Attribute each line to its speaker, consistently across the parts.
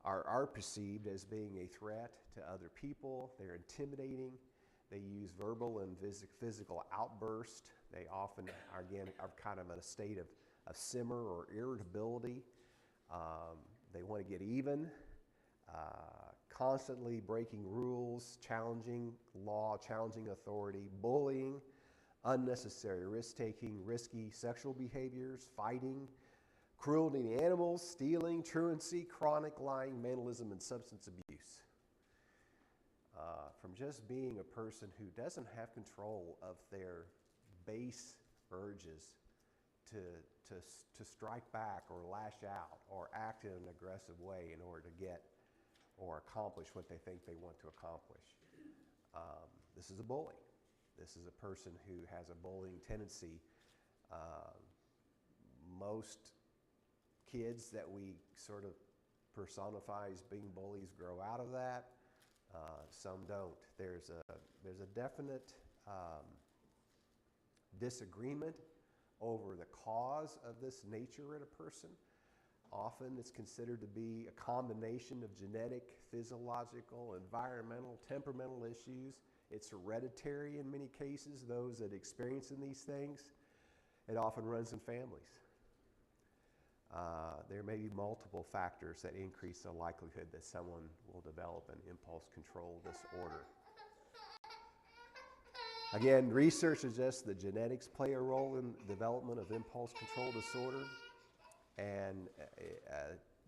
Speaker 1: are perceived as being a threat to other people. They're intimidating. They use verbal and physical outbursts. They often are kind of in a state of simmer or irritability. They want to get even, constantly breaking rules, challenging law, challenging authority, bullying, unnecessary risk-taking, risky sexual behaviors, fighting, cruelty to animals, stealing, truancy, chronic lying, mentalism, and substance abuse. From just being a person who doesn't have control of their base urges to strike back or lash out or act in an aggressive way in order to get or accomplish what they think they want to accomplish. This is a bully. This is a person who has a bullying tendency. Most kids that we sort of personify as being bullies grow out of that. Some don't. There's a definite disagreement over the cause of this nature in a person. Often it's considered to be a combination of genetic, physiological, environmental, temperamental issues. It's hereditary in many cases, those that experience these things. It often runs in families. There may be multiple factors that increase the likelihood that someone will develop an impulse control disorder. Again, research suggests that genetics play a role in the development of impulse control disorder, and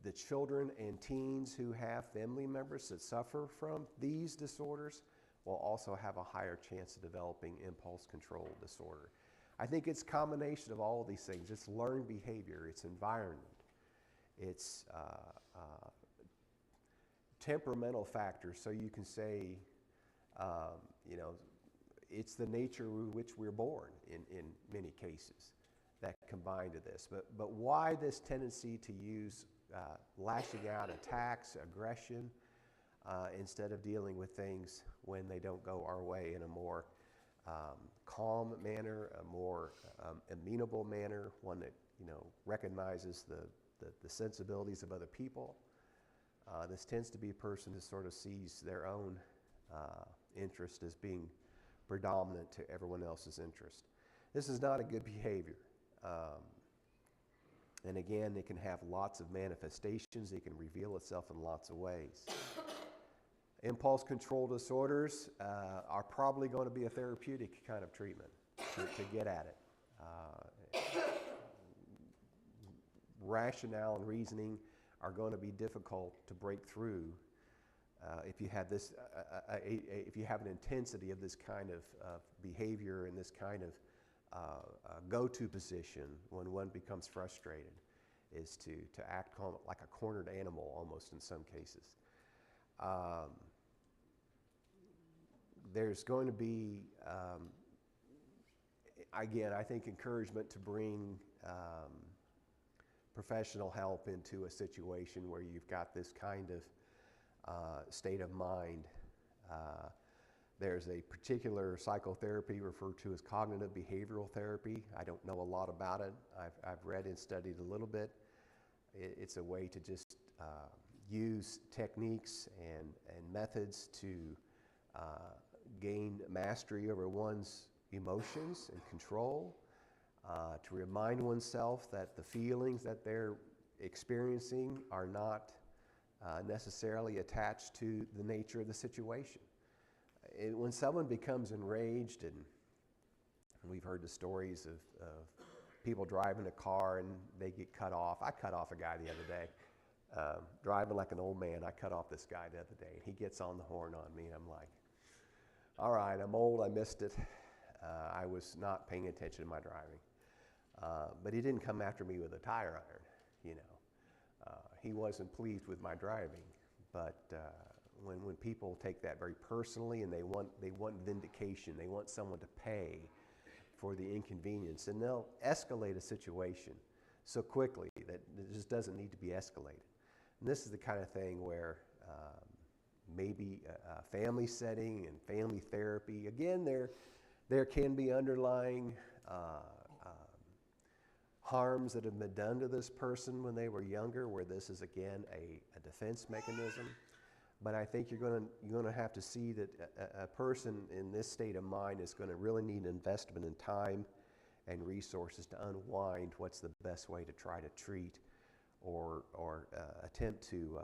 Speaker 1: the children and teens who have family members that suffer from these disorders will also have a higher chance of developing impulse control disorder. I think it's a combination of all of these things. It's learned behavior, it's environment, it's temperamental factors. So you can say, it's the nature with which we're born in many cases that combine to this. But why this tendency to use lashing out, attacks, aggression, instead of dealing with things when they don't go our way in a more calm manner, a more amenable manner, one that recognizes the sensibilities of other people. This tends to be a person who sort of sees their own interest as being predominant to everyone else's interest. This is not a good behavior. And again, it can have lots of manifestations. It can reveal itself in lots of ways. Impulse control disorders are probably going to be a therapeutic kind of treatment to get at it. Rationale and reasoning are going to be difficult to break through if you have this, if you have an intensity of this kind of behavior and this kind of go-to position when one becomes frustrated, is to act like a cornered animal almost in some cases. There's going to be, again, I think encouragement to bring professional help into a situation where you've got this kind of state of mind. There's a particular psychotherapy referred to as cognitive behavioral therapy. I don't know a lot about it. I've read and studied a little bit. It's a way to just use techniques and methods to gain mastery over one's emotions and control, to remind oneself that the feelings that they're experiencing are not necessarily attached to the nature of the situation. When someone becomes enraged, and we've heard the stories of people driving a car and they get cut off. I cut off a guy the other day, driving like an old man. I cut off this guy the other day, and he gets on the horn on me, and I'm like, all right, I'm old, I missed it. I was not paying attention to my driving. But he didn't come after me with a tire iron, He wasn't pleased with my driving. But when people take that very personally and they want vindication, they want someone to pay for the inconvenience, and they'll escalate a situation so quickly that it just doesn't need to be escalated. And this is the kind of thing where maybe a family setting and family therapy, again, there can be underlying harms that have been done to this person when they were younger, where this is again a defense mechanism. But I think you're going to have to see that a person in this state of mind is going to really need investment in time and resources to unwind what's the best way to try to treat or attempt to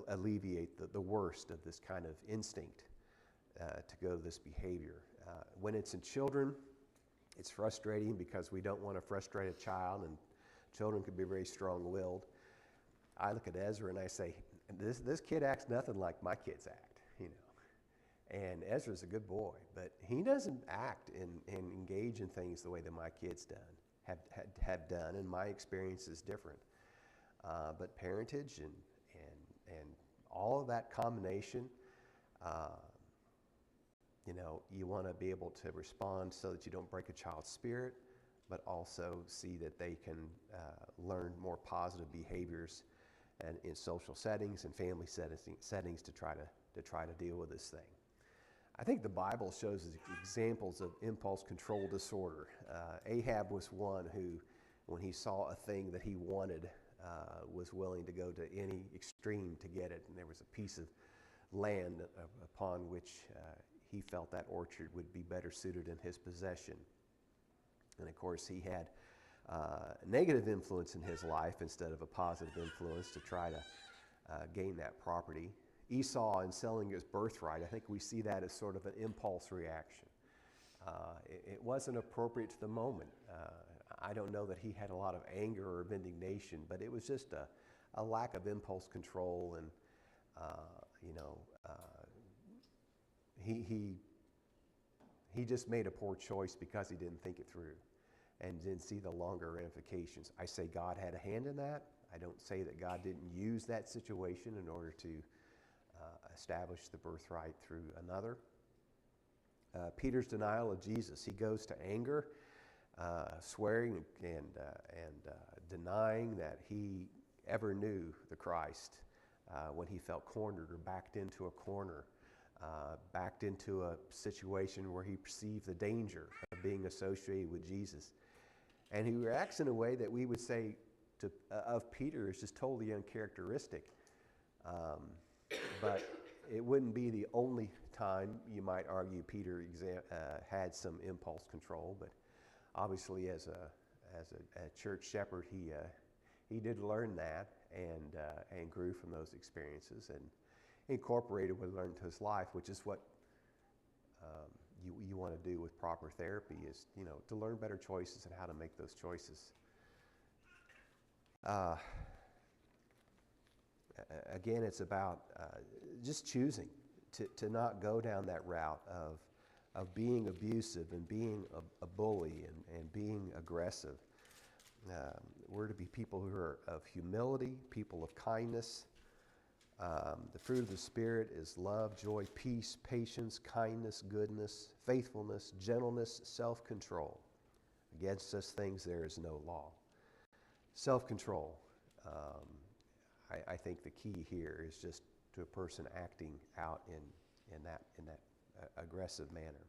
Speaker 1: alleviate the worst of this kind of instinct to go to this behavior. When it's in children, it's frustrating because we don't want to frustrate a child, and children can be very strong-willed. I look at Ezra and I say, this kid acts nothing like my kids act, you know. And Ezra's a good boy, but he doesn't act and engage in things the way that my kids have done, and my experience is different. But parentage and all of that combination, you know, you want to be able to respond so that you don't break a child's spirit, but also see that they can learn more positive behaviors and in social settings and family settings to try to deal with this thing. I think the Bible shows examples of impulse control disorder. Ahab was one who, when he saw a thing that he wanted, was willing to go to any extreme to get it. And there was a piece of land upon which he felt that orchard would be better suited in his possession. And of course, he had a negative influence in his life instead of a positive influence to try to gain that property. Esau, in selling his birthright, I think we see that as sort of an impulse reaction. It wasn't appropriate to the moment. I don't know that he had a lot of anger or indignation, but it was just a lack of impulse control, and you know, he just made a poor choice because he didn't think it through and didn't see the longer ramifications. I say God had a hand in that. I don't say that God didn't use that situation in order to establish the birthright through another. Peter's denial of Jesus. He goes to anger, swearing and denying that he ever knew the Christ when he felt cornered or backed into a corner, backed into a situation where he perceived the danger of being associated with Jesus. And he reacts in a way that we would say of Peter is just totally uncharacteristic. But it wouldn't be the only time you might argue Peter had some impulse control. But obviously, as a church shepherd, he did learn that and grew from those experiences and incorporated what he learned into his life, which is what you want to do with proper therapy, is, you know, to learn better choices and how to make those choices. Again, it's about just choosing to not go down that route of being abusive and being a bully and being aggressive. We're to be people who are of humility, people of kindness. The fruit of the Spirit is love, joy, peace, patience, kindness, goodness, faithfulness, gentleness, self-control. Against such things there is no law. Self-control. I think the key here is just to a person acting out in that aggressive manner.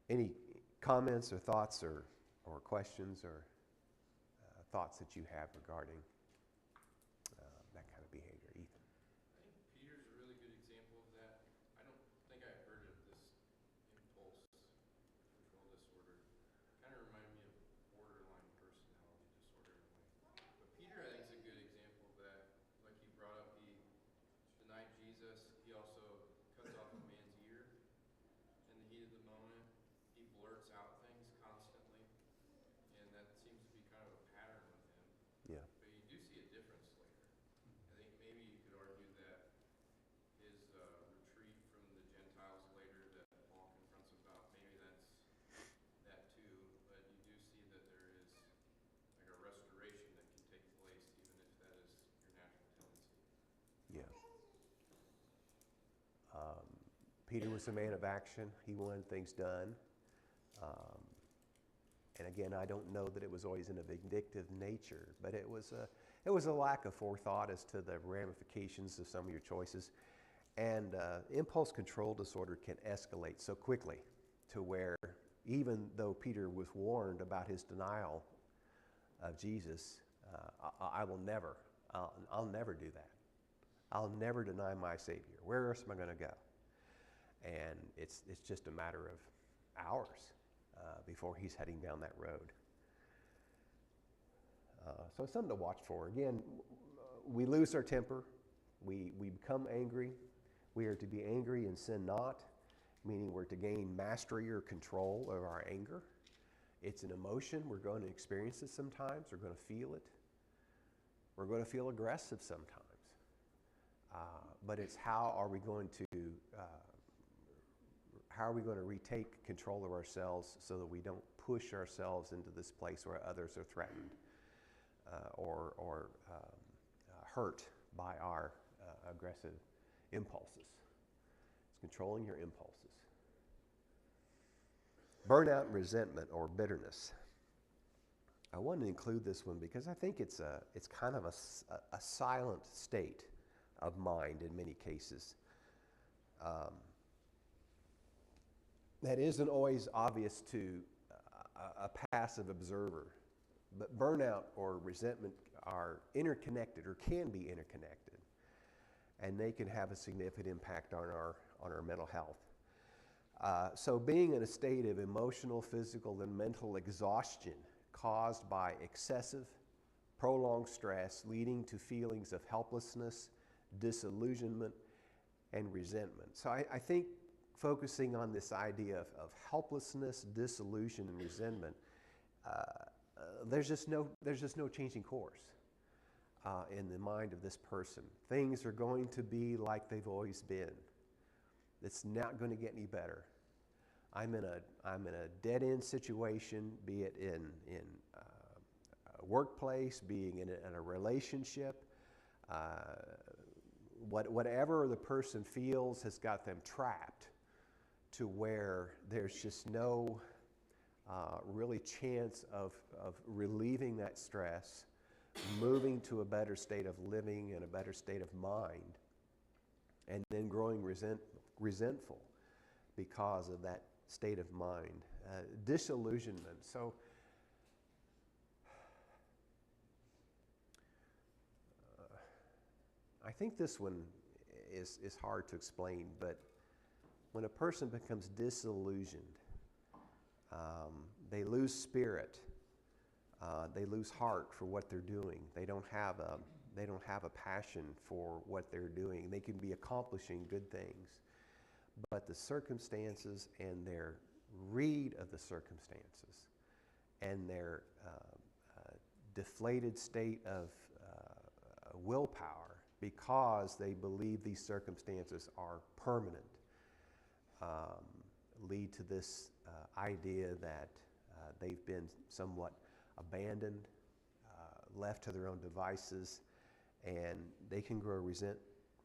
Speaker 1: Any comments or thoughts or questions or thoughts that you have regarding that kind of behavior? Ethan?
Speaker 2: I think Peter's a really good example of that. I don't think I heard of this impulse control disorder. Kind of reminded me of borderline personality disorder in a way. But Peter, I think, is a good example of that. Like you brought up, he denied Jesus. He also cuts off a man's ear in the heat of the moment. He blurts out things constantly, and that seems to be kind of a pattern with him.
Speaker 1: Yeah.
Speaker 2: But you do see a difference later. I think maybe you could argue that his retreat from the Gentiles later that Paul confronts about, maybe that's that too. But you do see that there is like a restoration that can take place even if that is your natural tendency.
Speaker 1: Yeah. Peter was a man of action. He wanted things done. And again, I don't know that it was always in a vindictive nature, but it was a lack of forethought as to the ramifications of some of your choices. And impulse control disorder can escalate so quickly to where even though Peter was warned about his denial of Jesus, I'll never do that. I'll never deny my Savior. Where else am I going to go? And it's just a matter of hours before he's heading down that road. So it's something to watch for. Again, we lose our temper. We become angry. We are to be angry and sin not, meaning we're to gain mastery or control of our anger. It's an emotion. We're going to experience it sometimes. We're going to feel it. We're going to feel aggressive sometimes. But it's how are we going to retake control of ourselves so that we don't push ourselves into this place where others are threatened or hurt by our aggressive impulses. It's controlling your impulses. Burnout and resentment or bitterness. I want to include this one because I think it's kind of a silent state of mind in many cases. That isn't always obvious to a passive observer, but burnout or resentment are interconnected or can be interconnected, and they can have a significant impact on our mental health. So being in a state of emotional, physical, and mental exhaustion caused by excessive, prolonged stress leading to feelings of helplessness, disillusionment, and resentment. So I think focusing on this idea of helplessness, disillusion, and resentment, there's just no changing course in the mind of this person. Things are going to be like they've always been. It's not going to get any better. I'm in a dead-end situation, be it in a workplace, being in a relationship. Whatever the person feels has got them trapped to where there's just no really chance of relieving that stress, moving to a better state of living and a better state of mind, and then growing resentful because of that state of mind. Disillusionment. So I think this one is hard to explain, but when a person becomes disillusioned, they lose spirit, they lose heart for what they're doing. They don't have a passion for what they're doing. They can be accomplishing good things, but the circumstances and their read of the circumstances and their deflated state of willpower, because they believe these circumstances are permanent, lead to this idea that they've been somewhat abandoned, left to their own devices, and they can grow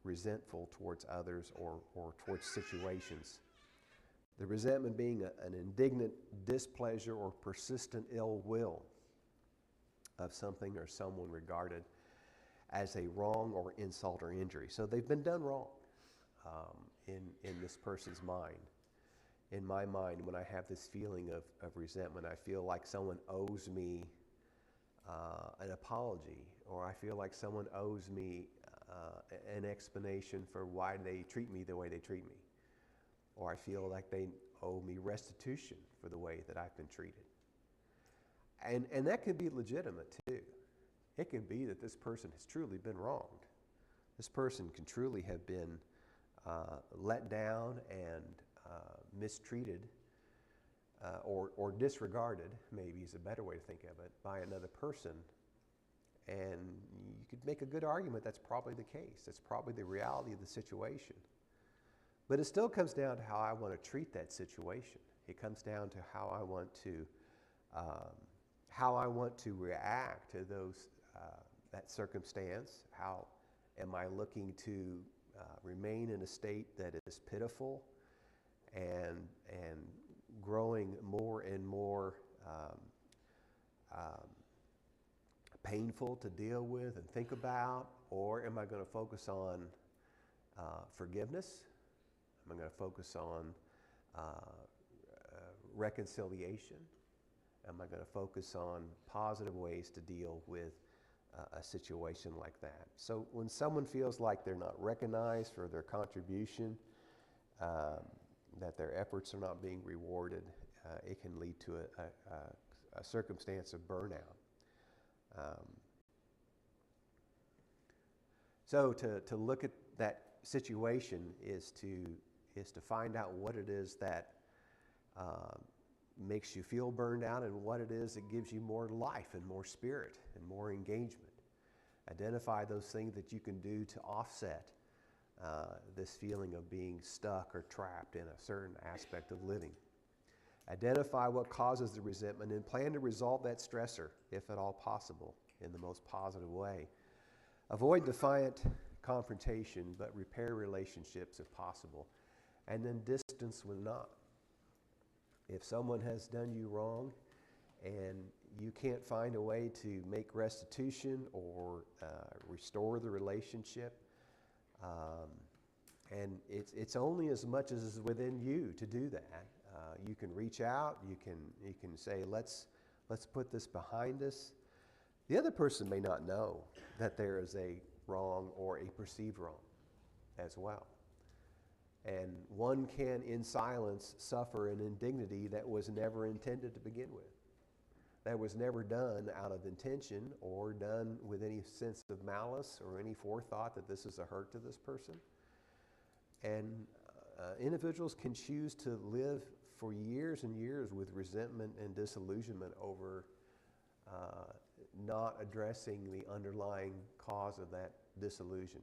Speaker 1: resentful towards others or towards situations. The resentment being an indignant displeasure or persistent ill will of something or someone regarded as a wrong or insult or injury. So they've been done wrong in this person's mind. In my mind, when I have this feeling of resentment, I feel like someone owes me an apology, or I feel like someone owes me an explanation for why they treat me the way they treat me, or I feel like they owe me restitution for the way that I've been treated. And that can be legitimate too. It can be that this person has truly been wronged. This person can truly have been let down and mistreated or disregarded, maybe is a better way to think of it, by another person. And you could make a good argument that's probably the case. That's probably the reality of the situation. But it still comes down to how I want to treat that situation. It comes down to how I want to react to that circumstance. How am I looking to remain in a state that is pitiful and growing more and more painful to deal with and think about, or am I going to focus on forgiveness? Am I going to focus on reconciliation? Am I going to focus on positive ways to deal with a situation like that? So when someone feels like they're not recognized for their contribution, that their efforts are not being rewarded, it can lead to a circumstance of burnout. So to look at that situation is to find out what it is that makes you feel burned out and what it is that gives you more life and more spirit and more engagement. Identify those things that you can do to offset this feeling of being stuck or trapped in a certain aspect of living. Identify what causes the resentment and plan to resolve that stressor, if at all possible, in the most positive way. Avoid defiant confrontation, but repair relationships if possible. And then distance when not. If someone has done you wrong and you can't find a way to make restitution or restore the relationship, and it's only as much as is within you to do that. You can reach out. You can say, let's put this behind us. The other person may not know that there is a wrong or a perceived wrong as well. And one can, in silence, suffer an indignity that was never intended to begin with. That was never done out of intention or done with any sense of malice or any forethought that this is a hurt to this person. And individuals can choose to live for years and years with resentment and disillusionment over not addressing the underlying cause of that disillusion.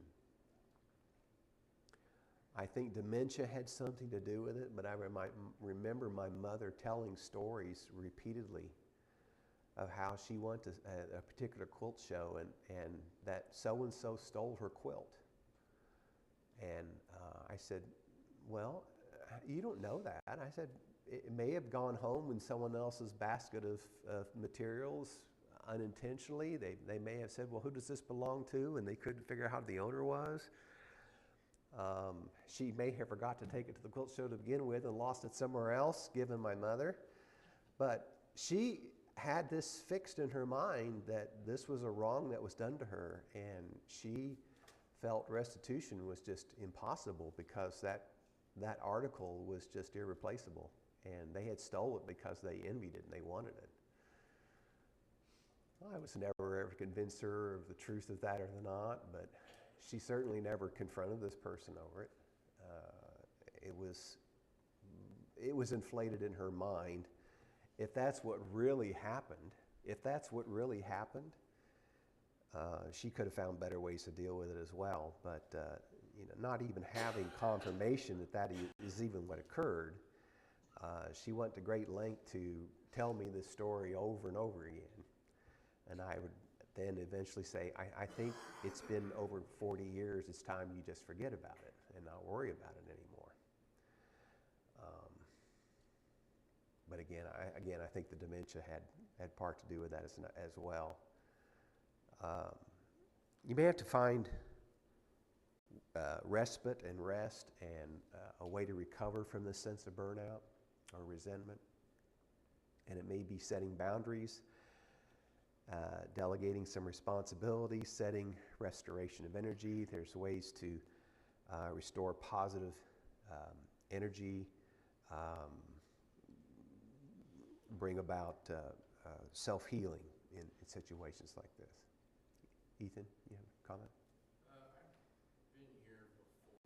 Speaker 1: I think dementia had something to do with it, but I remember my mother telling stories repeatedly of how she went to a particular quilt show and that so-and-so stole her quilt. And I said, well, you don't know that. I said, it may have gone home in someone else's basket of materials unintentionally. They may have said, well, who does this belong to? And they couldn't figure out who the owner was. She may have forgot to take it to the quilt show to begin with and lost it somewhere else, given my mother. But she had this fixed in her mind that this was a wrong that was done to her, and she felt restitution was just impossible because that article was just irreplaceable, and they had stole it because they envied it and they wanted it. I was never ever convinced her of the truth of that or not, but she certainly never confronted this person over it. It was inflated in her mind. If that's what really happened, she could have found better ways to deal with it as well. But not even having confirmation that is even what occurred, she went to great length to tell me this story over and over again. And I would then eventually say, I think it's been over 40 years. It's time you just forget about it and not worry about it anymore. But again, I think the dementia had part to do with that as well. You may have to find respite and rest and a way to recover from this sense of burnout or resentment. And it may be setting boundaries, delegating some responsibilities, setting restoration of energy. There's ways to restore positive energy, bring about self-healing in situations like this. Ethan, you have a comment?
Speaker 2: I've been here before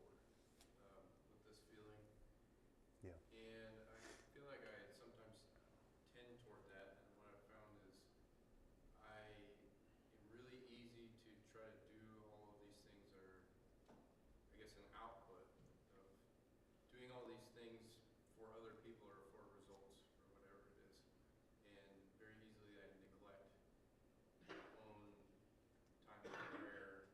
Speaker 2: with this feeling.
Speaker 1: Yeah.
Speaker 2: And I feel like I sometimes tend toward that. And what I've found is I am really easy to try to do all of these things that are, I guess, an output of doing all these things for other people or for results or whatever it is. And very easily I neglect my own time of prayer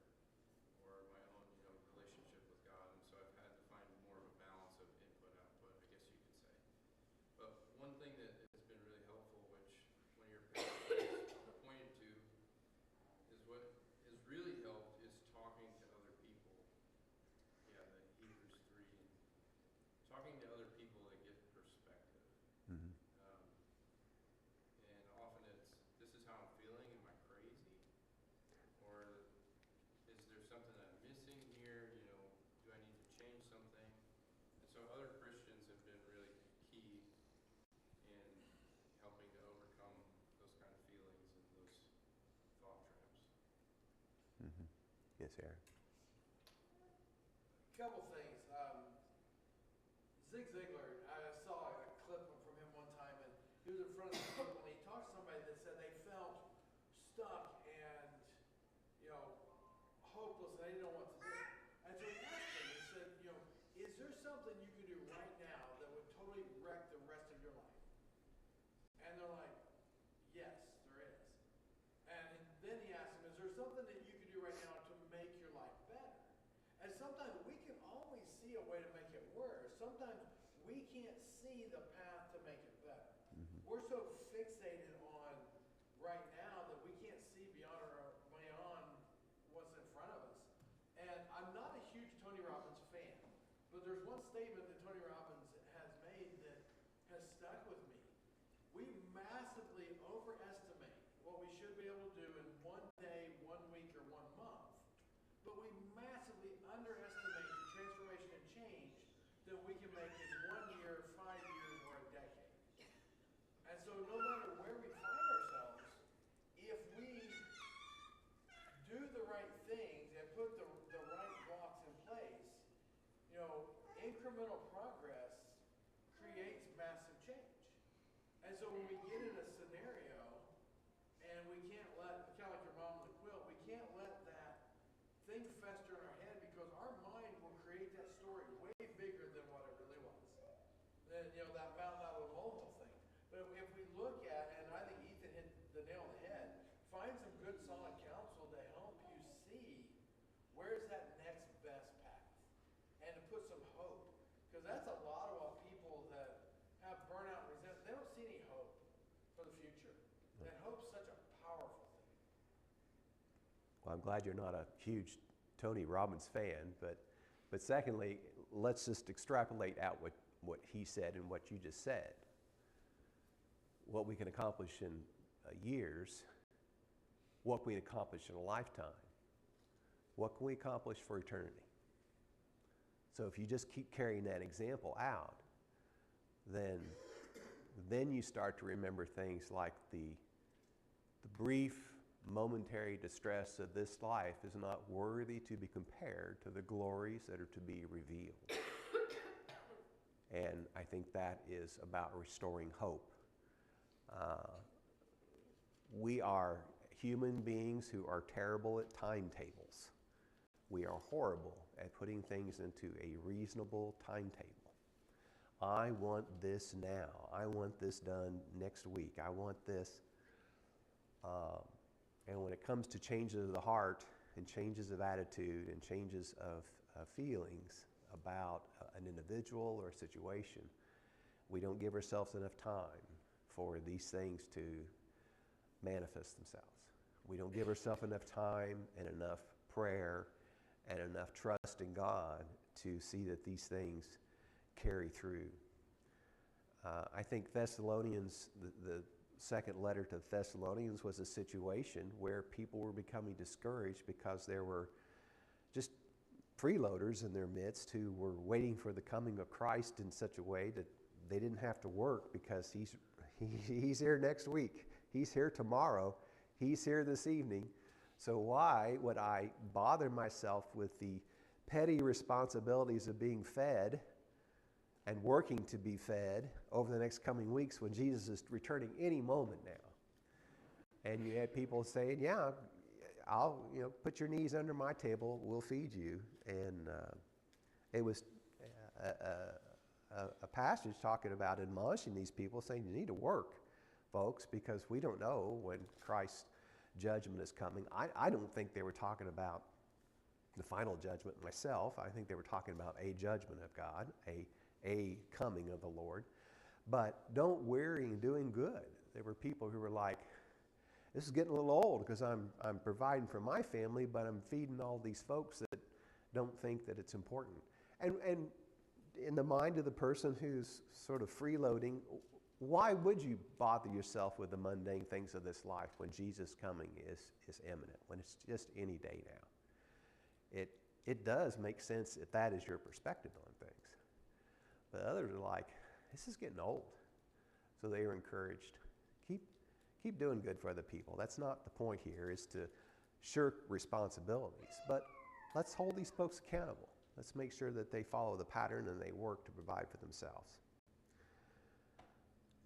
Speaker 1: Yes, Aaron.
Speaker 3: Couple things. Zig Ziglar, I saw a clip from him one time, and he was in front of the people, and he talked to somebody that said they felt stuck and, hopeless, and they didn't know what to do. And so he asked them, he said, is there something you can do right now that would totally wreck the rest of your life? And they're like, yes, there is. And then he asked them, is there something that you can do right now to make your life better? And sometimes we can always see a way to make it worse. Sometimes we can't see the path to make it better.
Speaker 1: Mm-hmm.
Speaker 3: We're so fixated on right now that we can't see beyond what's in front of us. And I'm not a huge Tony Robbins fan, but there's one statement that Tony Robbins has made that has stuck with me. We massively overestimate what we should be able to do in one day, 1 week, or 1 month. But we massively underestimate the transformation and change that we can make in 1 year, 5 years, or a decade. And so no matter where we find ourselves, if we do the right things and put the right blocks in place, incremental progress creates massive change. And so when we get in a scenario and we can't let, kind of like your mom with the quilt, we can't let that thing fester in our head because our mind will create that story way bigger than what it really was. Then, that mountain out of a molehill thing. But if we look at, and I think Ethan hit the nail on the head, find some good solid counsel to help you see where's that next best path and to put some hope. Because that's a lot of what people that have burnout and resentment, they don't see any hope for the future. And hope's such a powerful thing.
Speaker 1: Well, I'm glad you're not a huge Tony Robbins fan, but secondly, let's just extrapolate out what he said and what you just said. What we can accomplish in years, what we can accomplish in a lifetime, what can we accomplish for eternity? So if you just keep carrying that example out, then you start to remember things like the brief momentary distress of this life is not worthy to be compared to the glories that are to be revealed. And I think that is about restoring hope. We are human beings who are terrible at timetables. We are horrible at putting things into a reasonable timetable. I want this now. I want this done next week. I want this. And when it comes to changes of the heart and changes of attitude and changes of feelings about an individual or a situation, we don't give ourselves enough time for these things to manifest themselves. We don't give ourselves enough time and enough prayer and enough trust in God to see that these things carry through. I think Thessalonians, the second letter to Thessalonians was a situation where people were becoming discouraged because there were just freeloaders in their midst who were waiting for the coming of Christ in such a way that they didn't have to work because he's here next week. He's here tomorrow. He's here this evening. So why would I bother myself with the petty responsibilities of being fed and working to be fed over the next coming weeks when Jesus is returning any moment now? And you had people saying, yeah, I'll put your knees under my table, we'll feed you. And it was a passage talking about admonishing these people, saying you need to work, folks, because we don't know when Christ's judgment is coming. I don't think they were talking about the final judgment myself. I think they were talking about a judgment of God, a coming of the Lord. But don't weary in doing good. There were people who were like, this is getting a little old because I'm providing for my family, but I'm feeding all these folks that don't think that it's important. And in the mind of the person who's sort of freeloading, why would you bother yourself with the mundane things of this life when Jesus' coming is imminent, when it's just any day now? It does make sense if that is your perspective on things. But others are like, this is getting old. So they are encouraged. Keep doing good for other people. That's not the point here, is to shirk responsibilities, but let's hold these folks accountable. Let's make sure that they follow the pattern and they work to provide for themselves.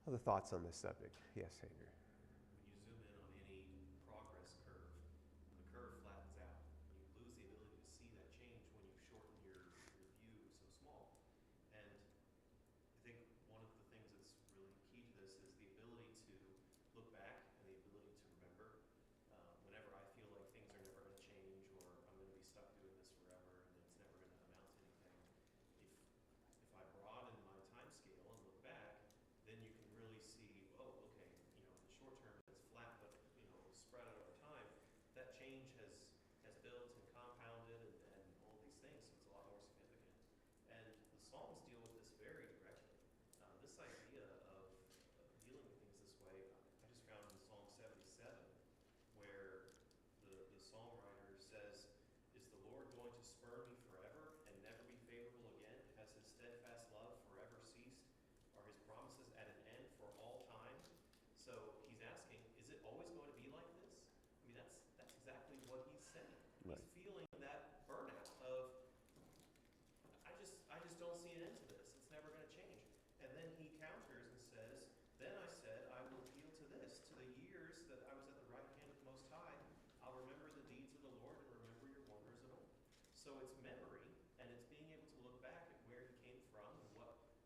Speaker 1: Other thoughts on this subject? Yes, Andrew.
Speaker 4: When you zoom in on any progress curve, the curve flattens out. You lose the ability to see that change when you shorten your view so small. And I think one of the things that's really key to this is the ability to look back and the ability to remember. Whenever I feel like things are never going to change or I'm going to be stuck doing this forever and it's never going to amount to anything, if I broaden my time scale and look back, then you can really see, oh, okay, in the short term it's flat, but spread out over time, that change has built and compounded and all these things, so it's a lot more significant. And the Psalms deal with this very directly. This idea of dealing with things this way, I just found in Psalm 77, where the psalm writer says, "Is the Lord going to spurn me forever and never be favorable again? Has his steadfast love forever ceased? Are his promises at an end for all time?" So he's asking, is it always going to be like this? I mean, that's exactly what he's saying.
Speaker 1: Right.
Speaker 4: He's feeling that burnout of, I just don't see an end to this. It's never going to change. And then he counters and says, "Then I said, I will appeal to this, to the years that I was at the right hand of the Most High. I'll remember the deeds of the Lord and remember your wonders of old." So it's memory, and it's being able to look back at where he came from and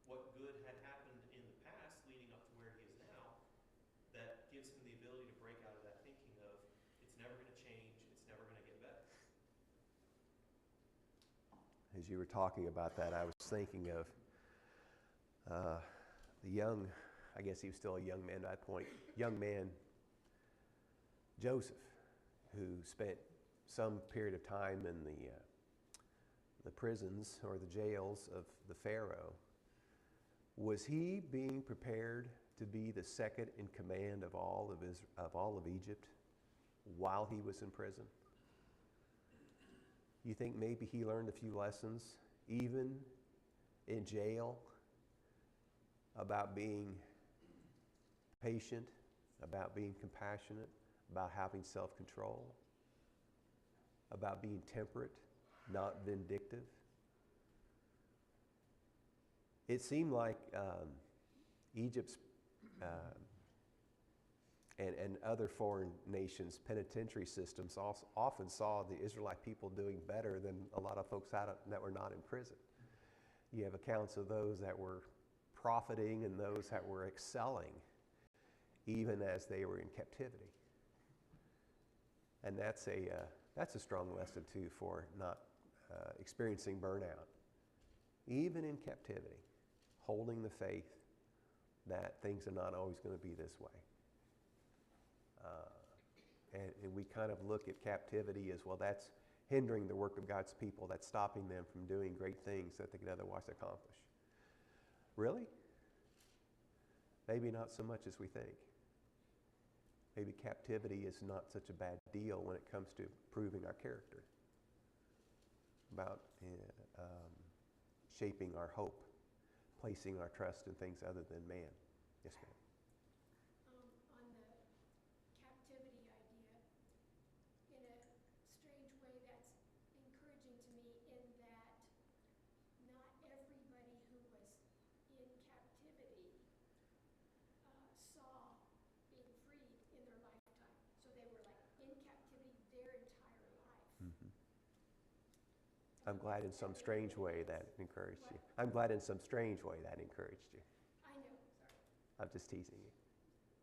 Speaker 4: what good had happened in the past leading up to where he is now, that gives him the ability to break out of that thinking of, it's never going to change, it's never going to get better.
Speaker 1: As you were talking about that, I was thinking of the young, I guess he was still a young man at that point, young man Joseph, who spent some period of time in the prisons or the jails of the Pharaoh. Was he being prepared to be the second in command of all of Egypt while he was in prison? You think maybe he learned a few lessons, even in jail, about being patient, about being compassionate, about having self-control, about being temperate, not vindictive? It seemed like Egypt's and other foreign nations' penitentiary systems often saw the Israelite people doing better than a lot of folks that were not in prison. You have accounts of those that were profiting and those that were excelling even as they were in captivity. And that's a strong lesson too for not experiencing burnout. Even in captivity, holding the faith that things are not always going to be this way. And we kind of look at captivity as, well, that's hindering the work of God's people. That's stopping them from doing great things that they could otherwise accomplish. Really? Maybe not so much as we think. Maybe captivity is not such a bad deal when it comes to proving our character, about shaping our hope, placing our trust in things other than man. Yes, ma'am.
Speaker 5: On the captivity idea, in a strange way, that's encouraging to me in that not everybody who was in captivity saw being freed in their lifetime. So they were like in captivity their entire life.
Speaker 1: Mm-hmm. I'm glad in some strange way that encouraged you. I'm glad in some strange way that encouraged you.
Speaker 5: I know, sorry.
Speaker 1: I'm just teasing you.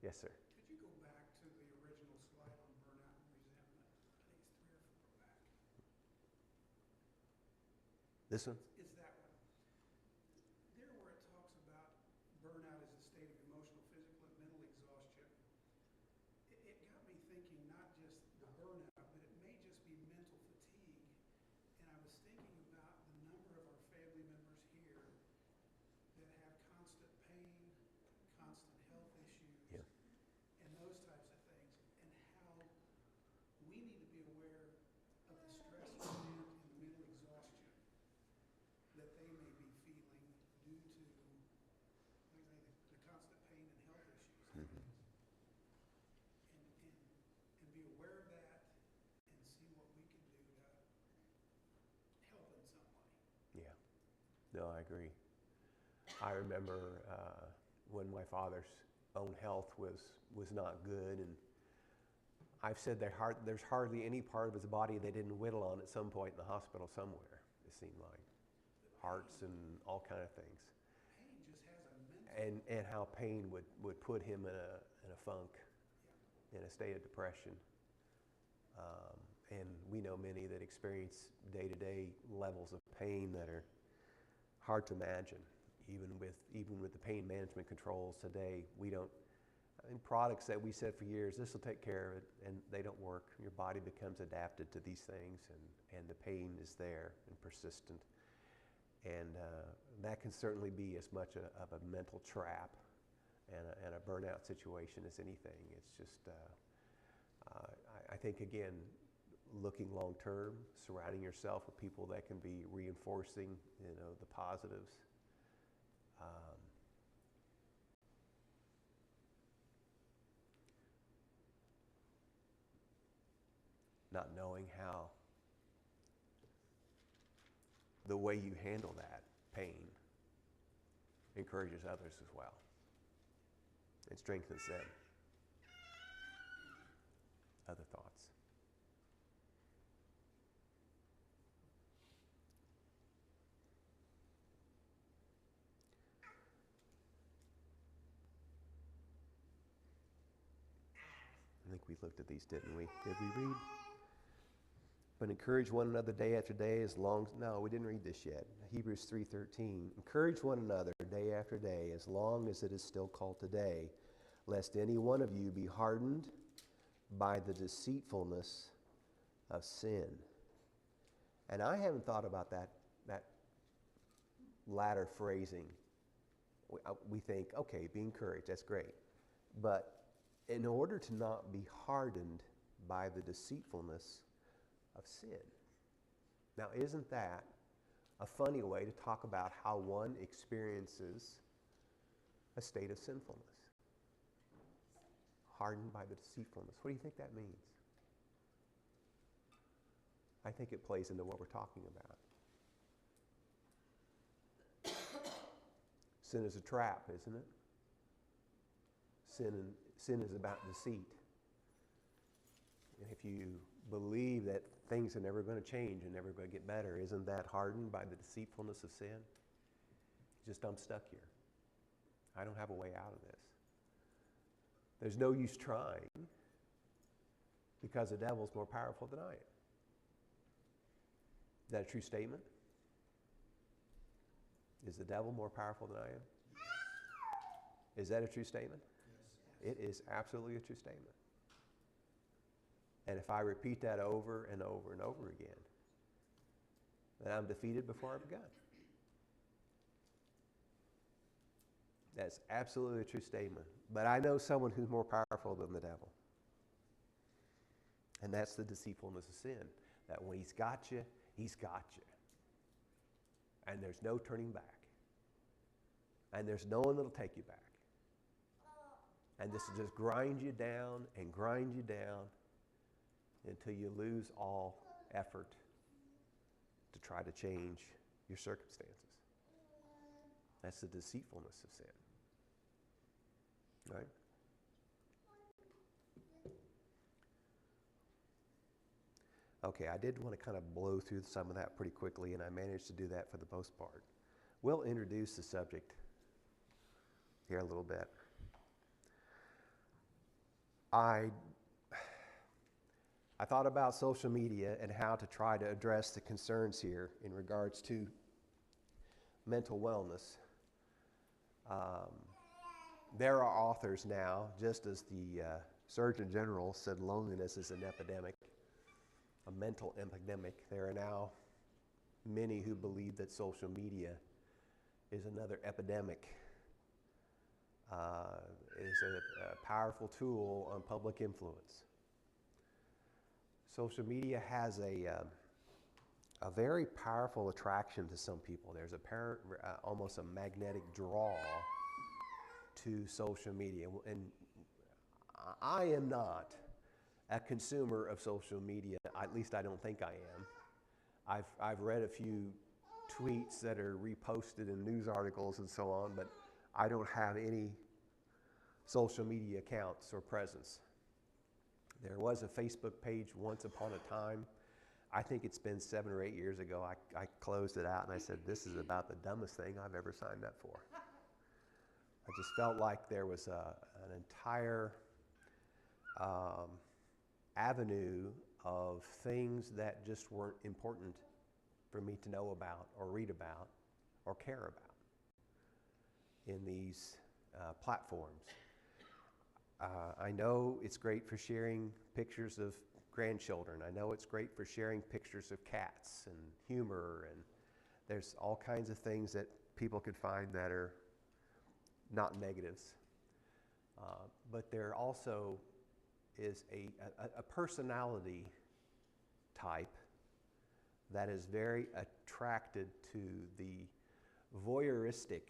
Speaker 1: Yes, sir.
Speaker 6: Could you go back to the original slide on burnout and resentment? I think it's 3 or 4 back.
Speaker 1: This one?
Speaker 6: It's that one. There where it talks about burnout as a state of emotional, physical, and mental exhaustion, it got me thinking not just the burnout, but it may just be mental fatigue. And I was thinking about the number of our family members here that have constant pain, constant health issues,
Speaker 1: Yeah.
Speaker 6: and those types of things, and how we need to be aware of the stress and the mental exhaustion that they may be feeling due to, like I say, the constant pain and health issues.
Speaker 1: Mhm.
Speaker 6: And be aware of that and
Speaker 1: No, I agree. I remember when my father's own health was not good, and I've said there's hardly any part of his body they didn't whittle on at some point in the hospital somewhere, it seemed like. Hearts and all kind of things.
Speaker 6: Pain just has a mental.
Speaker 1: And how pain would put him in a funk, in a state of depression. And we know many that experience day-to-day levels of pain that are hard to imagine. Even with the pain management controls today, products that we said for years, this will take care of it, and they don't work. Your body becomes adapted to these things, and the pain is there and persistent. And that can certainly be as much of a mental trap and a burnout situation as anything. It's just, I think, again, looking long term, surrounding yourself with people that can be reinforcing, the positives. Not knowing how the way you handle that pain encourages others as well. It strengthens them. Other thoughts? I think we looked at these, didn't we? Did we read? But encourage one another day after day no, we didn't read this yet. Hebrews 3:13. Encourage one another day after day as long as it is still called today, lest any one of you be hardened by the deceitfulness of sin. And I haven't thought about that latter phrasing. We think, okay, be encouraged, that's great. But in order to not be hardened by the deceitfulness of sin. Now, isn't that a funny way to talk about how one experiences a state of sinfulness? Hardened by the deceitfulness. What do you think that means? I think it plays into what we're talking about. Sin is a trap, isn't it? Sin is about deceit. And if you believe that things are never going to change and never going to get better, isn't that hardened by the deceitfulness of sin? Just, I'm stuck here. I don't have a way out of this. There's no use trying because the devil's more powerful than I am. Is that a true statement? Is the devil more powerful than I am? Is that a true statement?
Speaker 6: Yes.
Speaker 1: It is absolutely a true statement. And if I repeat that over and over and over again, then I'm defeated before I've begun. That's absolutely a true statement. But I know someone who's more powerful than the devil. And that's the deceitfulness of sin. That when he's got you, he's got you. And there's no turning back. And there's no one that'll take you back. And this will just grind you down and grind you down until you lose all effort to try to change your circumstances. That's the deceitfulness of sin. Right? Okay, I did want to kind of blow through some of that pretty quickly, and I managed to do that for the most part. We'll introduce the subject here a little bit. I thought about social media and how to try to address the concerns here in regards to mental wellness. There are authors now, just as the Surgeon General said loneliness is an epidemic, a mental epidemic. There are now many who believe that social media is another epidemic, is a powerful tool on public influence. Social media has a very powerful attraction to some people. There's almost a magnetic draw to social media. And I am not a consumer of social media. At least I don't think I am. I've read a few tweets that are reposted in news articles and so on, but I don't have any social media accounts or presence. There was a Facebook page once upon a time. I think it's been 7 or 8 years ago. I closed it out and I said, this is about the dumbest thing I've ever signed up for. I just felt like there was an entire avenue of things that just weren't important for me to know about or read about or care about in these platforms. I know it's great for sharing pictures of grandchildren. I know it's great for sharing pictures of cats and humor, and there's all kinds of things that people could find that are not negatives. But there also is a personality type that is very attracted to the voyeuristic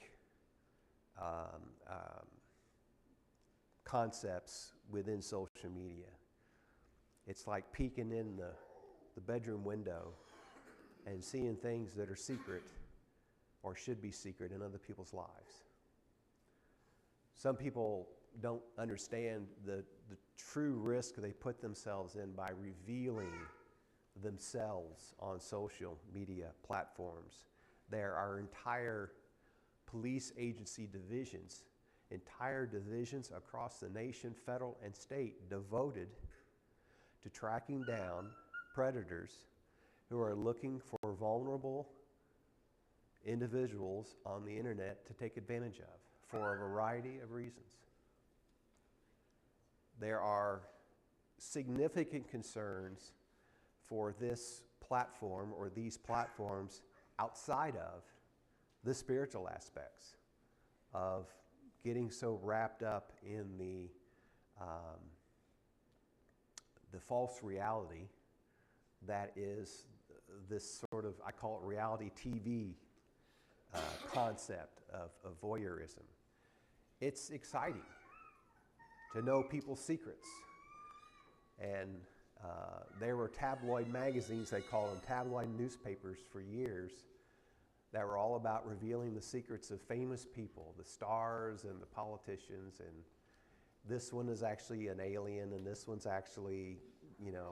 Speaker 1: concepts within social media. It's like peeking in the bedroom window and seeing things that are secret or should be secret in other people's lives. Some people don't understand the true risk they put themselves in by revealing themselves on social media platforms. There are entire police agency divisions, entire divisions across the nation, federal and state, devoted to tracking down predators who are looking for vulnerable individuals on the internet to take advantage of for a variety of reasons. There are significant concerns for this platform or these platforms outside of the spiritual aspects of getting so wrapped up in the false reality that is this sort of, I call it reality TV concept of voyeurism. It's exciting to know people's secrets. And there were tabloid magazines, they call them tabloid newspapers for years, that were all about revealing the secrets of famous people, the stars and the politicians, and this one is actually an alien, and this one's actually,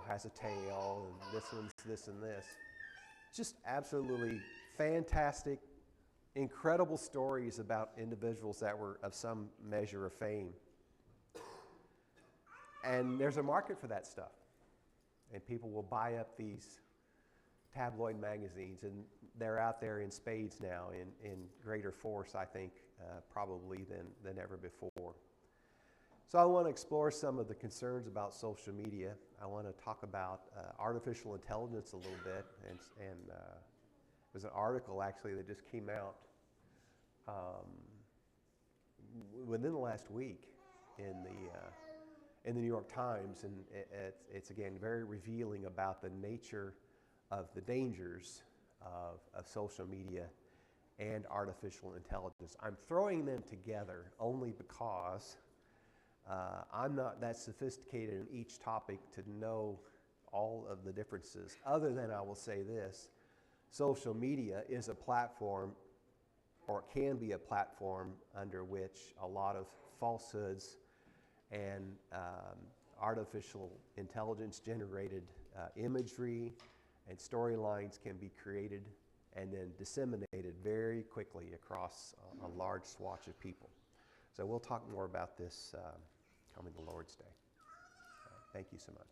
Speaker 1: has a tail, and this one's this and this. Just absolutely fantastic, incredible stories about individuals that were of some measure of fame. And there's a market for that stuff. And people will buy up these tabloid magazines, and they're out there in spades now in greater force, I think, probably than ever before. So I want to explore some of the concerns about social media. I want to talk about artificial intelligence a little bit, and there's an article actually that just came out within the last week in the New York Times, and it's again very revealing about the nature of the dangers of social media and artificial intelligence. I'm throwing them together only because I'm not that sophisticated in each topic to know all of the differences, other than I will say this: social media is a platform, or can be a platform, under which a lot of falsehoods and artificial intelligence generated imagery and storylines can be created and then disseminated very quickly across a large swatch of people. So we'll talk more about this coming to Lord's Day. Thank you so much.